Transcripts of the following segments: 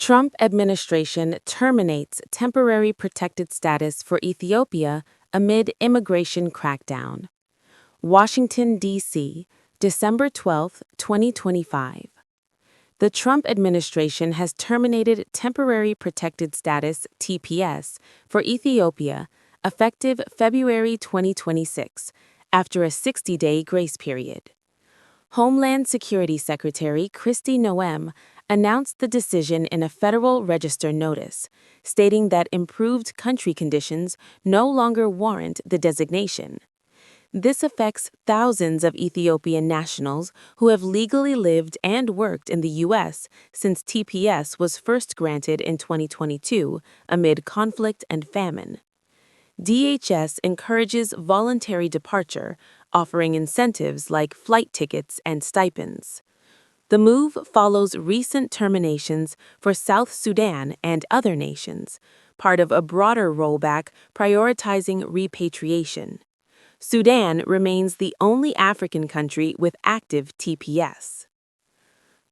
Trump administration terminates temporary protected status for Ethiopia amid immigration crackdown. Washington, D.C., December 12, 2025. The Trump administration has terminated temporary protected status (TPS) for Ethiopia effective February 2026 after a 60-day grace period. Homeland Security Secretary Kristi Noem announced the decision in a Federal Register notice, stating that improved country conditions no longer warrant the designation. This affects thousands of Ethiopian nationals who have legally lived and worked in the U.S. since TPS was first granted in 2022 amid conflict and famine. DHS encourages voluntary departure, offering incentives like flight tickets and stipends. The move follows recent terminations for South Sudan and other nations, part of a broader rollback prioritizing repatriation. Sudan remains the only African country with active TPS.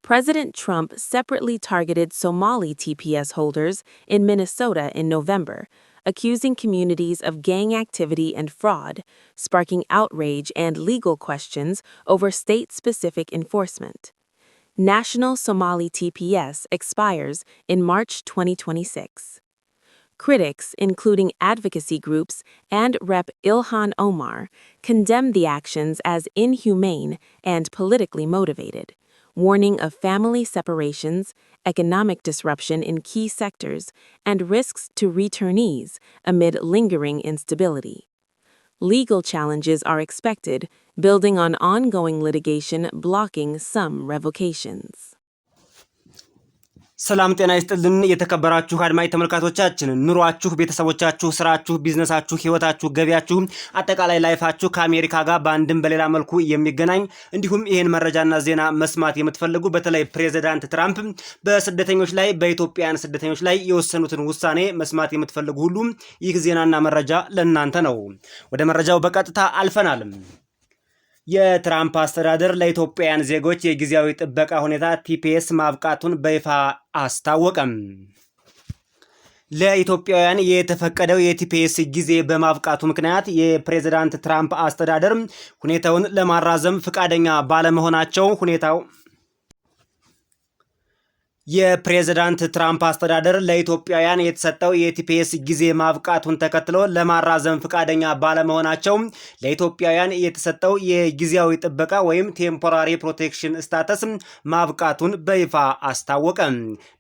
President Trump separately targeted Somali TPS holders in Minnesota in November, accusing communities of gang activity and fraud, sparking outrage and legal questions over state-specific enforcement. National Somali TPS expires in March 2026. Critics, including advocacy groups and Rep. Ilhan Omar, condemn the actions as inhumane and politically motivated, warning of family separations, economic disruption in key sectors, and risks to returnees amid lingering instability. Legal challenges are expected, building on ongoing litigation blocking some revocations. ሰላም ጤና ይስጥልን የተከበራችሁ አድማጭ ተመልካቾቻችን ኑሯችሁ ቤተሰቦቻችሁ ስራችሁ ቢዝነሳችሁ ህይወታችሁ ገቢያችሁ አጠቃላይ ላይፋችሁ ከአሜሪካ ጋር በአንድም በሌላ መልኩ የሚገናኝ እንዲሁም ይሄን መረጃና ዜና መስማት የምትፈልጉ በተለይ ፕሬዝዳንት ትራምፕ በስደተኞች ላይ በኢትዮጵያን ስደተኞች ላይ የወሰኑትን ውሳኔ መስማት የምትፈልጉ ሁሉ ይህ ዜናና መረጃ ለእናንተ ነው። ወደ መረጃው በቀጥታ አልፈናል። የትራምፕ አስተዳደር ለኢትዮጵያውያን ዜጎች የጊዜያዊ ጥበቃ ሁኔታ ቲፒኤስ ማብቃቱን በይፋ አስታወቀም። ለኢትዮጵያውያን የተፈቀደው የቲፒኤስ ጊዜ በማብቃቱ ምክንያት የፕሬዝዳንት ትራምፕ አስተዳደር ሁኔታውን ለማራዘም ፈቃደኛ ባለመሆናቸው ሁኔታው የፕሬዝዳንት ትራምፕ አስተዳደር ለኢትዮጵያውያን የተሰጠው የቲፒኤስ ጊዜ ማብቃቱን ተከትሎ ለማራዘም ፈቃደኛ ባለመሆናቸው ለኢትዮጵያውያን የተሰጠው የጊዜያዊ ጥበቃ ወይም ቴምፖራሪ ፕሮቴክሽን ስታተስ ማብቃቱን በይፋ አስታወቀ።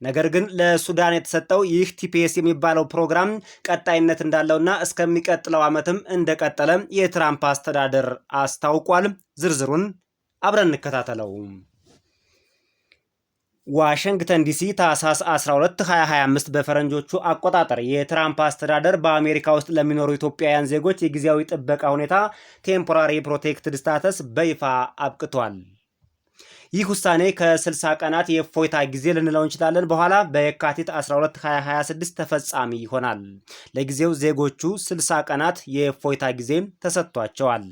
ነገር ግን ለሱዳን የተሰጠው ይህ ቲፒኤስ የሚባለው ፕሮግራም ቀጣይነት እንዳለውና እስከሚቀጥለው ዓመትም እንደቀጠለ የትራምፕ አስተዳደር አስታውቋል። ዝርዝሩን አብረን እንከታተለው። ዋሽንግተን ዲሲ ታህሳስ 12 2025 በፈረንጆቹ አቆጣጠር የትራምፕ አስተዳደር በአሜሪካ ውስጥ ለሚኖሩ ኢትዮጵያውያን ዜጎች የጊዜያዊ ጥበቃ ሁኔታ ቴምፖራሪ ፕሮቴክትድ ስታተስ በይፋ አብቅቷል። ይህ ውሳኔ ከ60 ቀናት የእፎይታ ጊዜ ልንለው እንችላለን በኋላ በየካቲት 12 2026 ተፈጻሚ ይሆናል። ለጊዜው ዜጎቹ 60 ቀናት የእፎይታ ጊዜ ተሰጥቷቸዋል።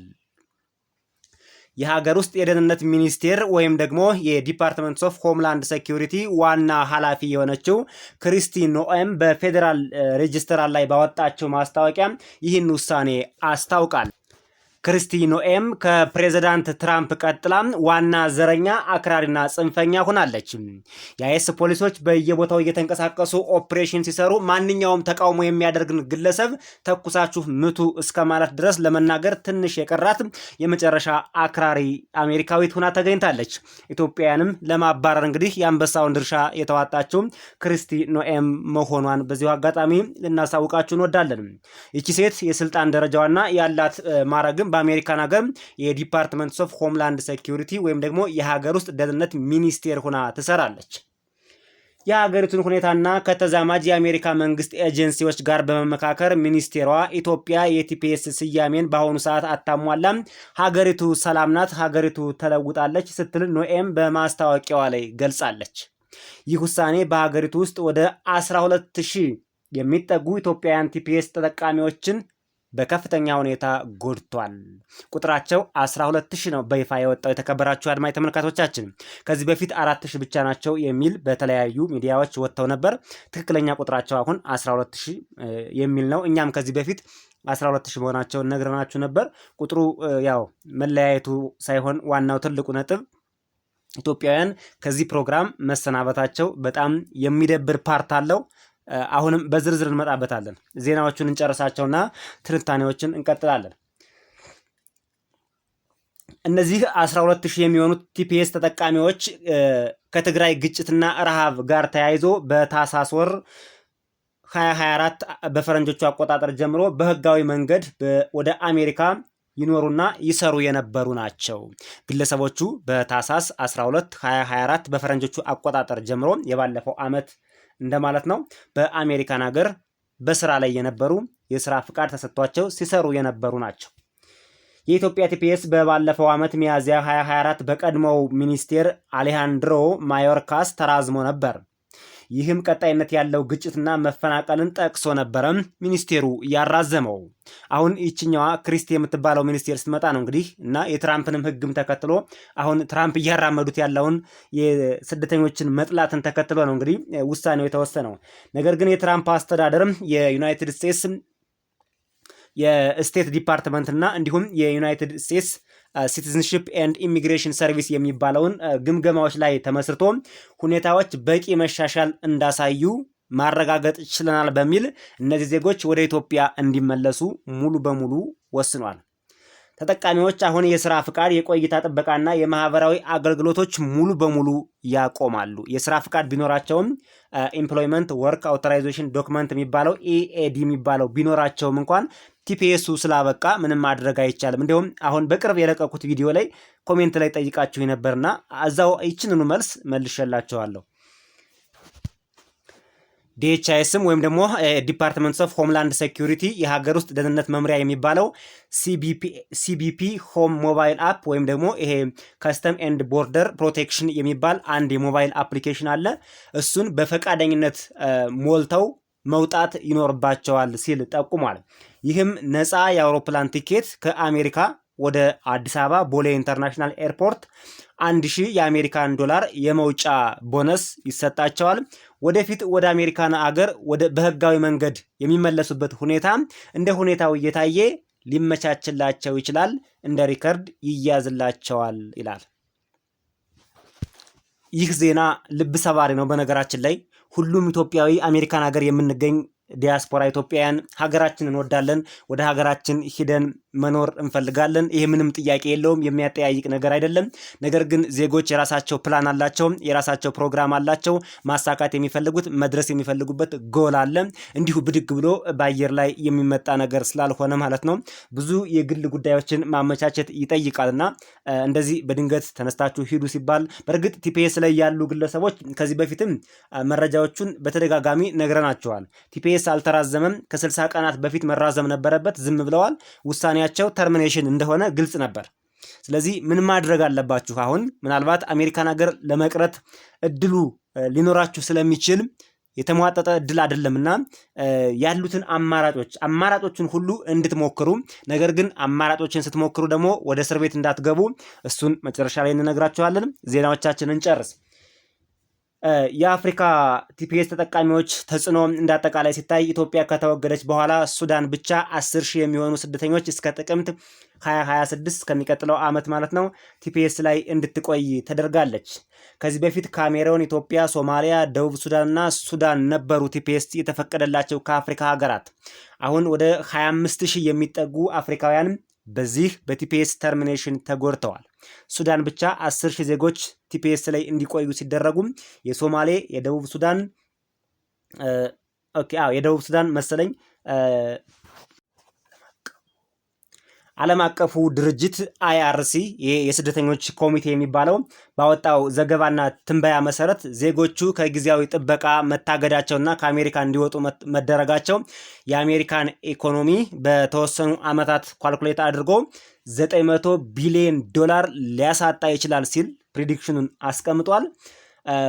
የሀገር ውስጥ የደህንነት ሚኒስቴር ወይም ደግሞ የዲፓርትመንት ኦፍ ሆምላንድ ሴኩሪቲ ዋና ኃላፊ የሆነችው ክሪስቲ ኖኤም በፌዴራል ሬጅስተር ላይ ባወጣቸው ማስታወቂያ ይህን ውሳኔ አስታውቃል። ክሪስቲ ኖኤም ከፕሬዝዳንት ትራምፕ ቀጥላ ዋና ዘረኛ አክራሪና ጽንፈኛ ሆናለች። የአይኤስ ፖሊሶች በየቦታው እየተንቀሳቀሱ ኦፕሬሽን ሲሰሩ ማንኛውም ተቃውሞ የሚያደርግን ግለሰብ ተኩሳችሁ ምቱ እስከማለት ድረስ ለመናገር ትንሽ የቀራት የመጨረሻ አክራሪ አሜሪካዊት ሆና ተገኝታለች። ኢትዮጵያውያንም ለማባረር እንግዲህ የአንበሳውን ድርሻ የተዋጣችው ክሪስቲ ኖኤም መሆኗን በዚሁ አጋጣሚ ልናሳውቃችሁ እንወዳለን። ይቺ ሴት የስልጣን ደረጃዋና ያላት ማዕረግም በአሜሪካን ሀገር የዲፓርትመንት ኦፍ ሆምላንድ ሴኩሪቲ ወይም ደግሞ የሀገር ውስጥ ደህንነት ሚኒስቴር ሆና ትሰራለች። የሀገሪቱን ሁኔታና ከተዛማጅ የአሜሪካ መንግስት ኤጀንሲዎች ጋር በመመካከር ሚኒስቴሯ ኢትዮጵያ የቲፒኤስ ስያሜን በአሁኑ ሰዓት አታሟላም፣ ሀገሪቱ ሰላም ናት፣ ሀገሪቱ ተለውጣለች ስትል ኖኤም በማስታወቂያዋ ላይ ገልጻለች። ይህ ውሳኔ በሀገሪቱ ውስጥ ወደ 12000 የሚጠጉ ኢትዮጵያውያን ቲፒኤስ ተጠቃሚዎችን በከፍተኛ ሁኔታ ጎድቷል። ቁጥራቸው 12000 ነው በይፋ የወጣው። የተከበራችሁ አድማጭ ተመልካቾቻችን ከዚህ በፊት 4000 ብቻ ናቸው የሚል በተለያዩ ሚዲያዎች ወጥተው ነበር። ትክክለኛ ቁጥራቸው አሁን 12000 የሚል ነው። እኛም ከዚህ በፊት 12000 መሆናቸውን ነግረናችሁ ነበር። ቁጥሩ ያው መለያየቱ ሳይሆን ዋናው ትልቁ ነጥብ ኢትዮጵያውያን ከዚህ ፕሮግራም መሰናበታቸው በጣም የሚደብር ፓርት አለው። አሁንም በዝርዝር እንመጣበታለን። ዜናዎቹን እንጨርሳቸውና ትንታኔዎችን እንቀጥላለን። እነዚህ 12000 የሚሆኑት ቲፒኤስ ተጠቃሚዎች ከትግራይ ግጭትና ረሃብ ጋር ተያይዞ በታህሳስ ወር 2024 በፈረንጆቹ አቆጣጠር ጀምሮ በህጋዊ መንገድ ወደ አሜሪካ ይኖሩና ይሰሩ የነበሩ ናቸው። ግለሰቦቹ በታህሳስ 12 2024 በፈረንጆቹ አቆጣጠር ጀምሮ የባለፈው ዓመት እንደማለት ነው በአሜሪካን ሀገር በስራ ላይ የነበሩ የስራ ፍቃድ ተሰጥቷቸው ሲሰሩ የነበሩ ናቸው። የኢትዮጵያ ቲፒኤስ በባለፈው ዓመት ሚያዝያ 2024 በቀድሞው ሚኒስቴር አሌሃንድሮ ማዮርካስ ተራዝሞ ነበር። ይህም ቀጣይነት ያለው ግጭትና መፈናቀልን ጠቅሶ ነበረ ሚኒስቴሩ ያራዘመው። አሁን ይችኛዋ ክሪስቲ የምትባለው ሚኒስቴር ስትመጣ ነው እንግዲህ እና የትራምፕንም ህግም ተከትሎ አሁን ትራምፕ እያራመዱት ያለውን የስደተኞችን መጥላትን ተከትሎ ነው እንግዲህ ውሳኔው የተወሰነው። ነገር ግን የትራምፕ አስተዳደርም የዩናይትድ ስቴትስ የስቴት ዲፓርትመንት እና እንዲሁም የዩናይትድ ስቴትስ ሲቲዝንሺፕ ኤንድ ኢሚግሬሽን ሰርቪስ የሚባለውን ግምገማዎች ላይ ተመስርቶ ሁኔታዎች በቂ መሻሻል እንዳሳዩ ማረጋገጥ ችለናል በሚል እነዚህ ዜጎች ወደ ኢትዮጵያ እንዲመለሱ ሙሉ በሙሉ ወስኗል። ተጠቃሚዎች አሁን የስራ ፍቃድ፣ የቆይታ ጥበቃና የማህበራዊ አገልግሎቶች ሙሉ በሙሉ ያቆማሉ። የስራ ፍቃድ ቢኖራቸውም ኤምፕሎይመንት ወርክ አውቶራይዜሽን ዶክመንት የሚባለው ኢኤዲ የሚባለው ቢኖራቸውም እንኳን ቲፒኤሱ ስላበቃ ምንም ማድረግ አይቻልም። እንዲሁም አሁን በቅርብ የለቀኩት ቪዲዮ ላይ ኮሜንት ላይ ጠይቃችሁ ነበርና እዛው ይችንኑ መልስ መልሼላችኋለሁ። ዲኤችአይኤስም ወይም ደግሞ ዲፓርትመንት ኦፍ ሆምላንድ ሴኩሪቲ የሀገር ውስጥ ደህንነት መምሪያ የሚባለው ሲቢፒ ሆም ሞባይል አፕ ወይም ደግሞ ይሄ ከስተም ኤንድ ቦርደር ፕሮቴክሽን የሚባል አንድ የሞባይል አፕሊኬሽን አለ። እሱን በፈቃደኝነት ሞልተው መውጣት ይኖርባቸዋል ሲል ጠቁሟል። ይህም ነፃ የአውሮፕላን ቲኬት ከአሜሪካ ወደ አዲስ አበባ ቦሌ ኢንተርናሽናል ኤርፖርት 1000 የአሜሪካን ዶላር የመውጫ ቦነስ ይሰጣቸዋል። ወደፊት ወደ አሜሪካን አገር በህጋዊ መንገድ የሚመለሱበት ሁኔታ እንደ ሁኔታው እየታየ ሊመቻችላቸው ይችላል፣ እንደ ሪከርድ ይያዝላቸዋል ይላል። ይህ ዜና ልብ ሰባሪ ነው። በነገራችን ላይ ሁሉም ኢትዮጵያዊ አሜሪካን ሀገር የምንገኝ ዲያስፖራ ኢትዮጵያውያን ሀገራችንን እንወዳለን። ወደ ሀገራችን ሂደን መኖር እንፈልጋለን። ይሄ ምንም ጥያቄ የለውም፣ የሚያጠያይቅ ነገር አይደለም። ነገር ግን ዜጎች የራሳቸው ፕላን አላቸው፣ የራሳቸው ፕሮግራም አላቸው። ማሳካት የሚፈልጉት መድረስ የሚፈልጉበት ጎል አለ። እንዲሁ ብድግ ብሎ በአየር ላይ የሚመጣ ነገር ስላልሆነ ማለት ነው ብዙ የግል ጉዳዮችን ማመቻቸት ይጠይቃልና እንደዚህ በድንገት ተነስታችሁ ሂዱ ሲባል በእርግጥ ቲፒኤስ ላይ ያሉ ግለሰቦች ከዚህ በፊትም መረጃዎቹን በተደጋጋሚ ነግረናቸዋል። ቲፒኤስ አልተራዘመም። ከ60 ቀናት በፊት መራዘም ነበረበት፣ ዝም ብለዋል። ውሳኔያቸው ተርሚኔሽን እንደሆነ ግልጽ ነበር። ስለዚህ ምን ማድረግ አለባችሁ? አሁን ምናልባት አሜሪካን ሀገር ለመቅረት እድሉ ሊኖራችሁ ስለሚችል የተሟጠጠ እድል አይደለምና ያሉትን አማራጮችን ሁሉ እንድትሞክሩ፣ ነገር ግን አማራጮችን ስትሞክሩ ደግሞ ወደ እስር ቤት እንዳትገቡ፣ እሱን መጨረሻ ላይ እንነግራችኋለን። ዜናዎቻችንን ጨርስ። የአፍሪካ ቲፒኤስ ተጠቃሚዎች ተጽዕኖ እንዳጠቃላይ ሲታይ ኢትዮጵያ ከተወገደች በኋላ ሱዳን ብቻ 10,000 የሚሆኑ ስደተኞች እስከ ጥቅምት 2026 ከሚቀጥለው ዓመት ማለት ነው ቲፒኤስ ላይ እንድትቆይ ተደርጋለች። ከዚህ በፊት ካሜሮን፣ ኢትዮጵያ፣ ሶማሊያ፣ ደቡብ ሱዳንና ሱዳን ነበሩ ቲፒኤስ የተፈቀደላቸው ከአፍሪካ ሀገራት። አሁን ወደ 25,000 የሚጠጉ አፍሪካውያን በዚህ በቲፒኤስ ተርሚኔሽን ተጎድተዋል። ሱዳን ብቻ 10,000 ዜጎች ቲፒኤስ ላይ እንዲቆዩ ሲደረጉ የሶማሌ፣ የደቡብ ሱዳን መሰለኝ ዓለም አቀፉ ድርጅት አይአርሲ የስደተኞች ኮሚቴ የሚባለው ባወጣው ዘገባና ትንበያ መሰረት ዜጎቹ ከጊዜያዊ ጥበቃ መታገዳቸውና ከአሜሪካ እንዲወጡ መደረጋቸው የአሜሪካን ኢኮኖሚ በተወሰኑ ዓመታት ኳልኩሌት አድርጎ $900 ቢሊዮን ሊያሳጣ ይችላል ሲል ፕሪዲክሽኑን አስቀምጧል።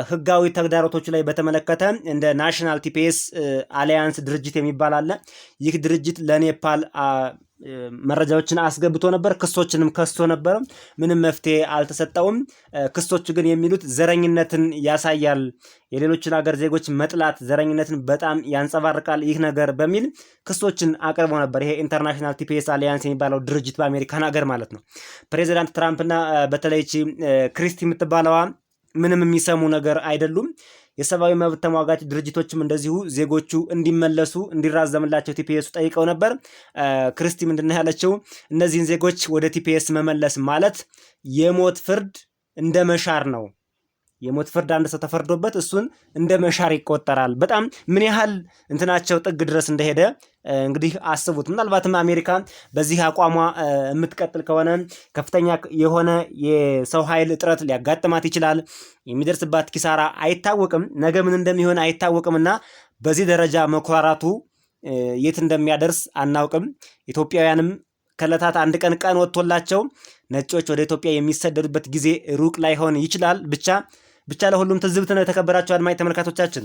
ህጋዊ ተግዳሮቶች ላይ በተመለከተ እንደ ናሽናል ቲፒኤስ አሊያንስ ድርጅት የሚባል አለ። ይህ ድርጅት ለኔፓል መረጃዎችን አስገብቶ ነበር። ክሶችንም ከስቶ ነበር። ምንም መፍትሄ አልተሰጠውም። ክሶቹ ግን የሚሉት ዘረኝነትን ያሳያል፣ የሌሎችን ሀገር ዜጎች መጥላት ዘረኝነትን በጣም ያንጸባርቃል ይህ ነገር በሚል ክሶችን አቅርቦ ነበር። ይሄ ኢንተርናሽናል ቲፒኤስ አሊያንስ የሚባለው ድርጅት በአሜሪካን ሀገር ማለት ነው። ፕሬዚዳንት ትራምፕና በተለይ ክሪስቲ የምትባለዋ ምንም የሚሰሙ ነገር አይደሉም። የሰብአዊ መብት ተሟጋች ድርጅቶችም እንደዚሁ ዜጎቹ እንዲመለሱ እንዲራዘምላቸው ቲፒኤሱ ጠይቀው ነበር። ክሪስቲ ምንድን ነው ያለችው? እነዚህን ዜጎች ወደ ቲፒኤስ መመለስ ማለት የሞት ፍርድ እንደ መሻር ነው። የሞት ፍርድ አንድ ሰው ተፈርዶበት እሱን እንደ መሻር ይቆጠራል። በጣም ምን ያህል እንትናቸው ጥግ ድረስ እንደሄደ እንግዲህ አስቡት። ምናልባትም አሜሪካ በዚህ አቋሟ የምትቀጥል ከሆነ ከፍተኛ የሆነ የሰው ኃይል እጥረት ሊያጋጥማት ይችላል። የሚደርስባት ኪሳራ አይታወቅም። ነገ ምን እንደሚሆን አይታወቅምና በዚህ ደረጃ መኩራራቱ የት እንደሚያደርስ አናውቅም። ኢትዮጵያውያንም ከዕለታት አንድ ቀን ወጥቶላቸው ነጮች ወደ ኢትዮጵያ የሚሰደዱበት ጊዜ ሩቅ ላይሆን ይችላል። ብቻ ለሁሉም ትዝብት ነው። የተከበራቸው አድማጭ ተመልካቾቻችን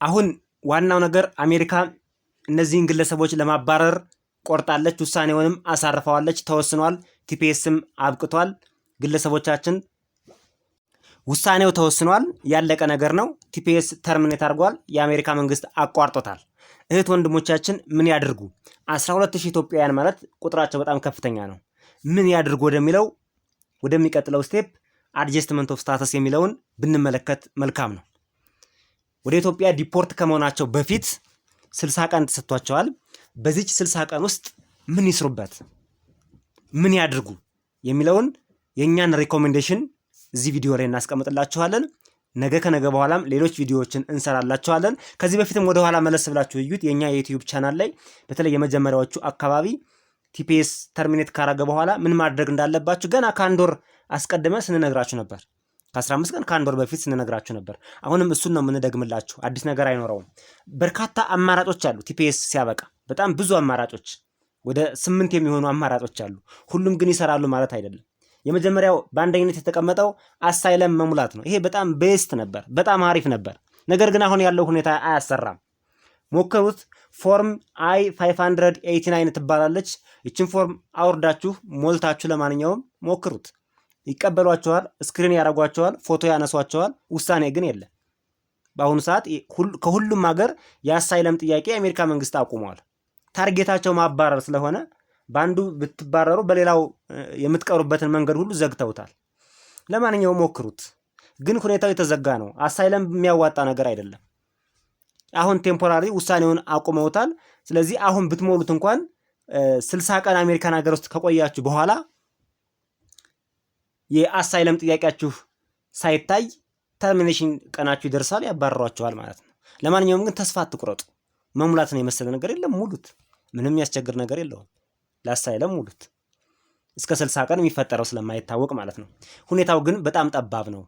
አሁን ዋናው ነገር አሜሪካ እነዚህን ግለሰቦች ለማባረር ቆርጣለች። ውሳኔውንም አሳርፈዋለች። ተወስኗል። ቲፒኤስም አብቅቷል። ግለሰቦቻችን ውሳኔው ተወስኗል። ያለቀ ነገር ነው። ቲፒኤስ ተርሚኔት አድርጓል። የአሜሪካ መንግስት አቋርጦታል። እህት ወንድሞቻችን ምን ያድርጉ? 12000 ኢትዮጵያውያን ማለት ቁጥራቸው በጣም ከፍተኛ ነው። ምን ያድርጉ ወደሚለው ወደሚቀጥለው ስቴፕ አድጀስትመንት ኦፍ ስታተስ የሚለውን ብንመለከት መልካም ነው። ወደ ኢትዮጵያ ዲፖርት ከመሆናቸው በፊት 60 ቀን ተሰጥቷቸዋል። በዚች 60 ቀን ውስጥ ምን ይስሩበት፣ ምን ያድርጉ የሚለውን የእኛን ሪኮሜንዴሽን እዚህ ቪዲዮ ላይ እናስቀምጥላችኋለን። ነገ ከነገ በኋላም ሌሎች ቪዲዮዎችን እንሰራላችኋለን። ከዚህ በፊትም ወደኋላ መለስ ብላችሁ እዩት። የእኛ የዩቲዩብ ቻናል ላይ በተለይ የመጀመሪያዎቹ አካባቢ ቲፒኤስ ተርሚኔት ካረገ በኋላ ምን ማድረግ እንዳለባችሁ ገና ከአንድ ወር አስቀድመን ስንነግራችሁ ነበር። ከ15 ቀን ከአንድ ወር በፊት ስንነግራችሁ ነበር። አሁንም እሱን ነው የምንደግምላችሁ። አዲስ ነገር አይኖረውም። በርካታ አማራጮች አሉ። ቲፒኤስ ሲያበቃ በጣም ብዙ አማራጮች፣ ወደ 8 የሚሆኑ አማራጮች አሉ። ሁሉም ግን ይሰራሉ ማለት አይደለም። የመጀመሪያው በአንደኝነት የተቀመጠው አሳይለም መሙላት ነው። ይሄ በጣም ቤስት ነበር፣ በጣም አሪፍ ነበር። ነገር ግን አሁን ያለው ሁኔታ አያሰራም። ሞክሩት። ፎርም I-589 ትባላለች። ይችን ፎርም አውርዳችሁ ሞልታችሁ ለማንኛውም ሞክሩት። ይቀበሏቸዋል፣ ስክሪን ያደርጓቸዋል፣ ፎቶ ያነሷቸዋል። ውሳኔ ግን የለም። በአሁኑ ሰዓት ከሁሉም ሀገር የአሳይለም ጥያቄ የአሜሪካ መንግስት አቁመዋል። ታርጌታቸው ማባረር ስለሆነ በአንዱ ብትባረሩ በሌላው የምትቀሩበትን መንገድ ሁሉ ዘግተውታል። ለማንኛውም ሞክሩት። ግን ሁኔታው የተዘጋ ነው። አሳይለም የሚያዋጣ ነገር አይደለም። አሁን ቴምፖራሪ ውሳኔውን አቁመውታል። ስለዚህ አሁን ብትሞሉት እንኳን 60 ቀን አሜሪካን ሀገር ውስጥ ከቆያችሁ በኋላ የአሳይለም ጥያቄያችሁ ሳይታይ ተርሚኔሽን ቀናችሁ ይደርሳል፣ ያባረሯችኋል ማለት ነው። ለማንኛውም ግን ተስፋ አትቁረጡ። መሙላትን የመሰለ ነገር የለም። ሙሉት። ምንም የሚያስቸግር ነገር የለውም። ለአሳይለም ሙሉት። እስከ 60 ቀን የሚፈጠረው ስለማይታወቅ ማለት ነው። ሁኔታው ግን በጣም ጠባብ ነው።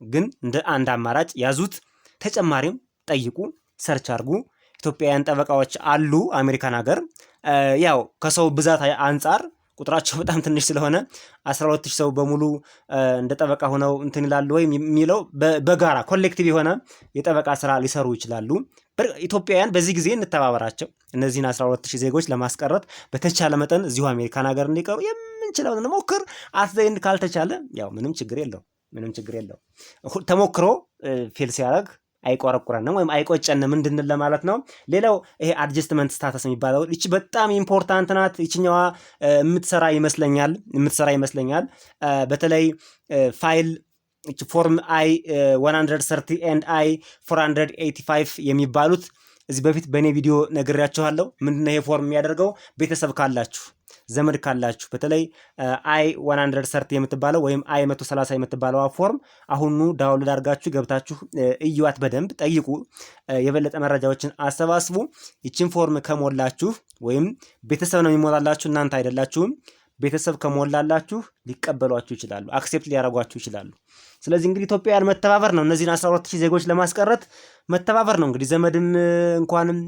ግን እንደ አንድ አማራጭ ያዙት። ተጨማሪም ጠይቁ፣ ሰርች አድርጉ። ኢትዮጵያውያን ጠበቃዎች አሉ አሜሪካን ሀገር። ያው ከሰው ብዛት አንጻር ቁጥራቸው በጣም ትንሽ ስለሆነ 12000 ሰው በሙሉ እንደ ጠበቃ ሆነው እንትን ይላሉ ወይ የሚለው በጋራ ኮሌክቲቭ የሆነ የጠበቃ ስራ ሊሰሩ ይችላሉ። ኢትዮጵያውያን በዚህ ጊዜ እንተባበራቸው። እነዚህን 12000 ዜጎች ለማስቀረት በተቻለ መጠን እዚሁ አሜሪካን ሀገር እንዲቀሩ የምንችለውን እንሞክር። አትዘይን ካልተቻለ ያው ምንም ችግር የለው። ተሞክሮ ፌል ሲያደርግ አይቆረቁረንም ወይም አይቆጨንም እንድንል ለማለት ነው። ሌላው ይሄ አድጀስትመንት ስታተስ የሚባለው እቺ በጣም ኢምፖርታንት ናት። ይችኛዋ የምትሰራ ይመስለኛል። በተለይ ፋይል ፎርም I-130 and I-485 የሚባሉት እዚህ በፊት በእኔ ቪዲዮ ነግሬያችኋለሁ። ምንድነው ይሄ ፎርም የሚያደርገው? ቤተሰብ ካላችሁ ዘመድ ካላችሁ በተለይ I-130 የምትባለው ወይም I-130 የምትባለው ፎርም አሁኑ ዳውንሎድ አድርጋችሁ ገብታችሁ እዩዋት፣ በደንብ ጠይቁ፣ የበለጠ መረጃዎችን አሰባስቡ። ይችን ፎርም ከሞላችሁ ወይም ቤተሰብ ነው የሚሞላላችሁ፣ እናንተ አይደላችሁም። ቤተሰብ ከሞላላችሁ ሊቀበሏችሁ ይችላሉ፣ አክሴፕት ሊያደርጓችሁ ይችላሉ። ስለዚህ እንግዲህ ኢትዮጵያውያን መተባበር ነው። እነዚህን 12000 ዜጎች ለማስቀረት መተባበር ነው። እንግዲህ ዘመድም እንኳንም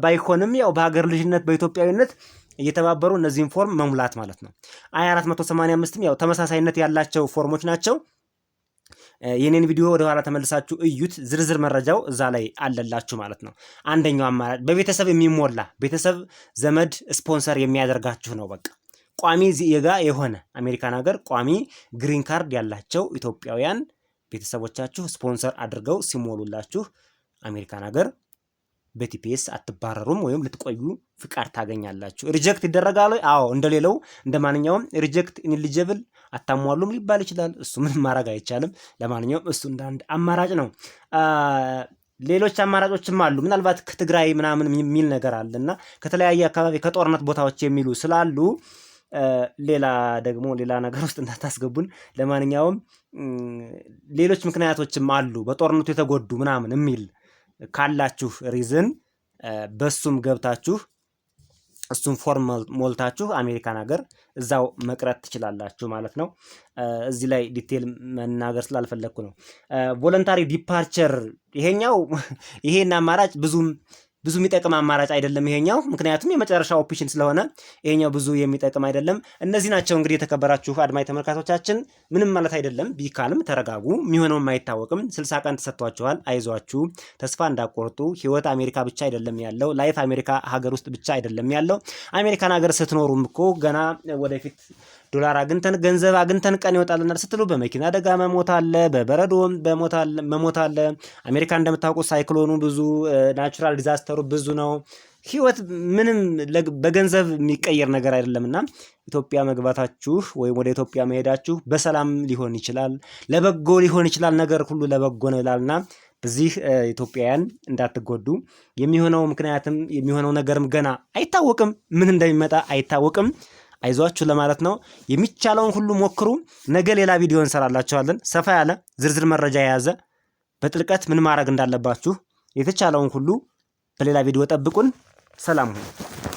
ባይሆንም ያው በሀገር ልጅነት በኢትዮጵያዊነት እየተባበሩ እነዚህን ፎርም መሙላት ማለት ነው። I-485ም ያው ተመሳሳይነት ያላቸው ፎርሞች ናቸው። የኔን ቪዲዮ ወደ ኋላ ተመልሳችሁ እዩት። ዝርዝር መረጃው እዛ ላይ አለላችሁ ማለት ነው። አንደኛው አማራጭ በቤተሰብ የሚሞላ ቤተሰብ ዘመድ ስፖንሰር የሚያደርጋችሁ ነው። በቃ ቋሚ ዜጋ የሆነ አሜሪካን ሀገር ቋሚ ግሪን ካርድ ያላቸው ኢትዮጵያውያን ቤተሰቦቻችሁ ስፖንሰር አድርገው ሲሞሉላችሁ አሜሪካን ሀገር በቲፒኤስ አትባረሩም ወይም ልትቆዩ ፍቃድ ታገኛላችሁ። ሪጀክት ይደረጋል? አዎ እንደሌለው እንደማንኛውም ሪጀክት ኢንኤሊጂብል አታሟሉም ሊባል ይችላል። እሱ ምንም ማድረግ አይቻልም። ለማንኛውም እሱ እንደ አንድ አማራጭ ነው። ሌሎች አማራጮችም አሉ። ምናልባት ከትግራይ ምናምን የሚል ነገር አለና ከተለያየ አካባቢ ከጦርነት ቦታዎች የሚሉ ስላሉ ሌላ ደግሞ ሌላ ነገር ውስጥ እንዳታስገቡን። ለማንኛውም ሌሎች ምክንያቶችም አሉ በጦርነቱ የተጎዱ ምናምን የሚል ካላችሁ ሪዝን በሱም ገብታችሁ እሱም ፎርም ሞልታችሁ አሜሪካን ሀገር እዛው መቅረት ትችላላችሁ ማለት ነው። እዚህ ላይ ዲቴል መናገር ስላልፈለግኩ ነው። ቮለንታሪ ዲፓርቸር ይሄን አማራጭ ብዙ የሚጠቅም አማራጭ አይደለም ይሄኛው። ምክንያቱም የመጨረሻ ኦፕሽን ስለሆነ ይሄኛው ብዙ የሚጠቅም አይደለም። እነዚህ ናቸው እንግዲህ የተከበራችሁ አድማጭ ተመልካቾቻችን። ምንም ማለት አይደለም። ቢካልም ተረጋጉ። የሚሆነውም አይታወቅም። 60 ቀን ተሰጥቷችኋል። አይዟችሁ፣ ተስፋ እንዳቆርጡ። ህይወት አሜሪካ ብቻ አይደለም ያለው። ላይፍ አሜሪካ ሀገር ውስጥ ብቻ አይደለም ያለው። አሜሪካን ሀገር ስትኖሩም እኮ ገና ወደፊት ዶላር አግኝተን ገንዘብ አግኝተን ቀን ይወጣልናል ስትሉ በመኪና አደጋ መሞት አለ፣ በበረዶ መሞት አለ። አሜሪካ እንደምታውቁ ሳይክሎኑ ብዙ፣ ናቹራል ዲዛስተሩ ብዙ ነው። ህይወት ምንም በገንዘብ የሚቀየር ነገር አይደለምና ኢትዮጵያ መግባታችሁ ወይም ወደ ኢትዮጵያ መሄዳችሁ በሰላም ሊሆን ይችላል፣ ለበጎ ሊሆን ይችላል። ነገር ሁሉ ለበጎ ነው ይላልና በዚህ ኢትዮጵያውያን እንዳትጎዱ። የሚሆነው ምክንያትም የሚሆነው ነገርም ገና አይታወቅም፣ ምን እንደሚመጣ አይታወቅም። አይዟችሁ ለማለት ነው። የሚቻለውን ሁሉ ሞክሩ። ነገ ሌላ ቪዲዮ እንሰራላችኋለን። ሰፋ ያለ ዝርዝር መረጃ የያዘ በጥልቀት ምን ማድረግ እንዳለባችሁ የተቻለውን ሁሉ በሌላ ቪዲዮ ጠብቁን። ሰላም ሁኑ።